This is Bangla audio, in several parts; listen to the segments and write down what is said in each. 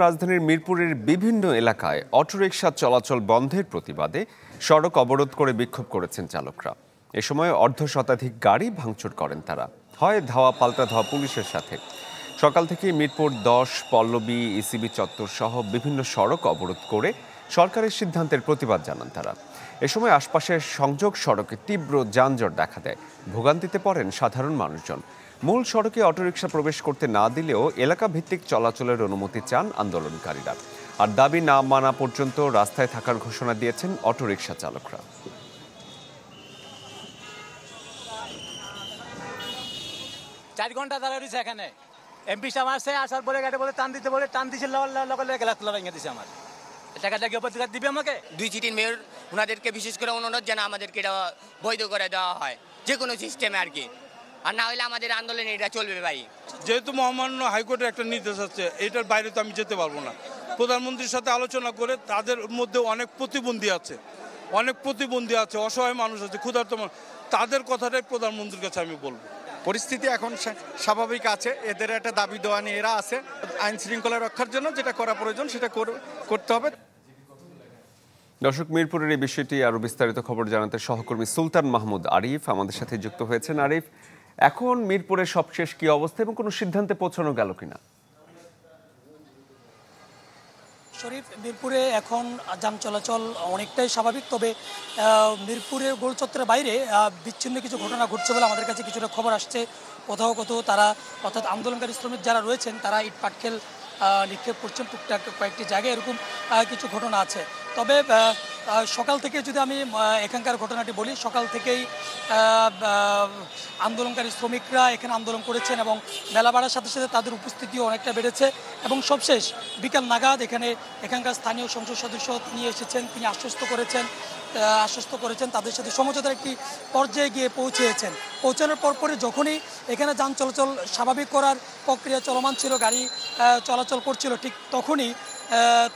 রাজধানীর মিরপুরের বিভিন্ন এলাকায় অটোরিকশা চলাচল বন্ধের প্রতিবাদে সড়ক অবরোধ করে বিক্ষোভ করেছেন চালকরা। এ সময় অর্ধশতাধিক গাড়ি ভাঙচুর করেন তারা, হয় ধাওয়া পাল্টা ধাওয়া পুলিশের সাথে। সকাল থেকে মিরপুর 10, পল্লবী, ইসিবি চত্বর সহ বিভিন্ন সড়ক অবরোধ করে সরকারের সিদ্ধান্তের প্রতিবাদ জানান তারা। এ সময় আশপাশের সংযোগ সড়কে তীব্র যানজট দেখা দেয়, ভোগান্তিতে পড়েন সাধারণ মানুষজন। মূল সড়কে অটোরিকশা প্রবেশ করতে না দিলেও এলাকা ভিত্তিক চলাচলের অনুমতি চান আন্দোলনকারীরা। আর দাবি না মানা পর্যন্ত রাস্তায় থাকার ঘোষণা দিয়েছেন অটোরিকশা চালকরা। 4 ঘন্টা দাঁড়িয়ে রয়েছে এখানে। এমপি সাহেব আসছে, আসার পরে গাড়ি বলে টান দিতে বলে টান দিছে, লগে গেলা তোলা ভেঙে দিছে। আমার টাকাটা কি প্রতিকার দিবে আমাকে? 2 সিটির মেয়র ওনাদেরকে বিশেষ করে অনুরোধ যেন আমাদেরকে এটা বৈধ করে দেওয়া হয়, যে কোনো সিস্টেমে আর কি। আর না হলে আমাদের আন্দোলনে এটা চলবে ভাই। যেহেতু মহামান্য হাইকোর্টের একটা নির্দেশ আছে, এটার বাইরে তো আমি যেতে পারবো না। প্রধানমন্ত্রীর সাথে আলোচনা করে, তাদের মধ্যে অনেক প্রতিবন্ধী আছে, অসহায় মানুষ আছে, ক্ষুধার্ত মানুষ, তাদের কথাটাই প্রধানমন্ত্রীর কাছে আমি বলবো। পরিস্থিতি এখন স্বাভাবিক আছে, এদের একটা দাবি দেওয়া নিয়ে এরা আছে। আইন শৃঙ্খলা রক্ষার জন্য যেটা করা প্রয়োজন সেটা করতে হবে। দর্শক, মিরপুরের এই বিষয়টি আরো বিস্তারিত খবর জানাতে সহকর্মী সুলতান মাহমুদ আরিফ আমাদের সাথে যুক্ত হয়েছেন। আরিফ, এখন মিরপুরের সবশেষ কি অবস্থা এবং কোনো সিদ্ধান্তে পৌঁছানো গেল কিনা? শরীফ, মিরপুরে এখন যান চলাচল অনেকটাই স্বাভাবিক, তবে মিরপুরের গোল চত্বরের বাইরে বিচ্ছিন্ন কিছু ঘটনা ঘটছে বলে আমাদের কাছে কিছুটা খবর আসছে। কোথাও তারা, অর্থাৎ আন্দোলনকারী শ্রমিক যারা রয়েছেন, তারা ইট পাটকেল নিক্ষেপ করছেন টুকটাক কয়েকটি জায়গায়, এরকম কিছু ঘটনা আছে। তবে সকাল থেকে যদি আমি এখানকার ঘটনাটি বলি, সকাল থেকেই আন্দোলনকারী শ্রমিকরা এখানে আন্দোলন করেছেন এবং বেলা বাড়ার সাথে সাথে তাদের উপস্থিতিও অনেকটা বেড়েছে। এবং সবশেষ বিকাল নাগাদ এখানকার স্থানীয় সংসদ সদস্য তিনি এসেছেন, তিনি আশ্বস্ত করেছেন তাদের সাথে সমঝোতার একটি পর্যায়ে গিয়ে পৌঁছানোর পরপরই যখনই এখানে যান চলাচল স্বাভাবিক করার প্রক্রিয়া চলমান ছিল, গাড়ি চলাচল করছিল, ঠিক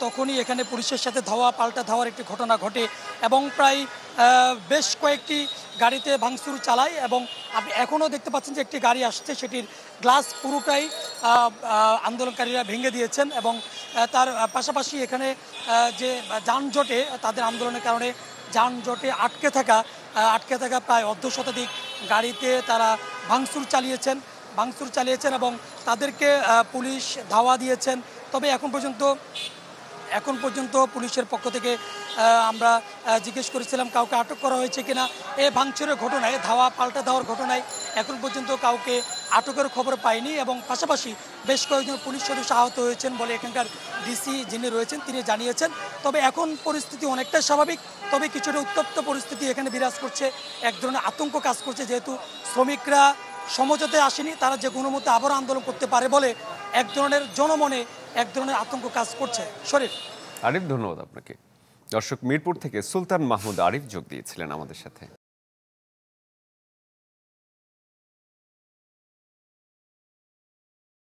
তখনই এখানে পুলিশের সাথে ধাওয়া পাল্টা ধাওয়ার একটি ঘটনা ঘটে এবং প্রায় বেশ কয়েকটি গাড়িতে ভাঙচুর চালায়। এবং আপনি এখনও দেখতে পাচ্ছেন যে একটি গাড়ি আসছে, সেটির গ্লাস পুরোটাই আন্দোলনকারীরা ভেঙে দিয়েছেন। এবং তার পাশাপাশি এখানে যে যানজটে, তাদের আন্দোলনের কারণে যানজটে আটকে থাকা প্রায় অর্ধশতাধিক গাড়িতে তারা ভাঙচুর চালিয়েছেন এবং তাদেরকে পুলিশ ধাওয়া দিয়েছেন। তবে এখন পর্যন্ত পুলিশের পক্ষ থেকে আমরা জিজ্ঞেস করেছিলাম কাউকে আটক করা হয়েছে কিনা। এই ভাঙচুরের ঘটনায়, ধাওয়া পাল্টা ধাওয়ার ঘটনায় এখন পর্যন্ত কাউকে আটকের খবর পাইনি। এবং পাশাপাশি বেশ কয়েকজন পুলিশ সদস্য আহত হয়েছেন বলে এখানকার ডিসি যিনি রয়েছেন তিনি জানিয়েছেন। তবে এখন পরিস্থিতি অনেকটা স্বাভাবিক, তবে কিছুটা উত্তপ্ত পরিস্থিতি এখানে বিরাজ করছে, এক ধরনের আতঙ্ক কাজ করছে, যেহেতু শ্রমিকরা সমঝোতায় আসেনি, তারা যে কোনো মতে আবারও আন্দোলন করতে পারে বলে এক ধরনের জনমনে এক ধরনের আতঙ্ক কাজ করছে। শরীফ। আরিফ, ধন্যবাদ আপনাকে। দর্শক, মিরপুর থেকে সুলতান মাহমুদ আরিফ যোগ দিয়েছিলেন আমাদের সাথে।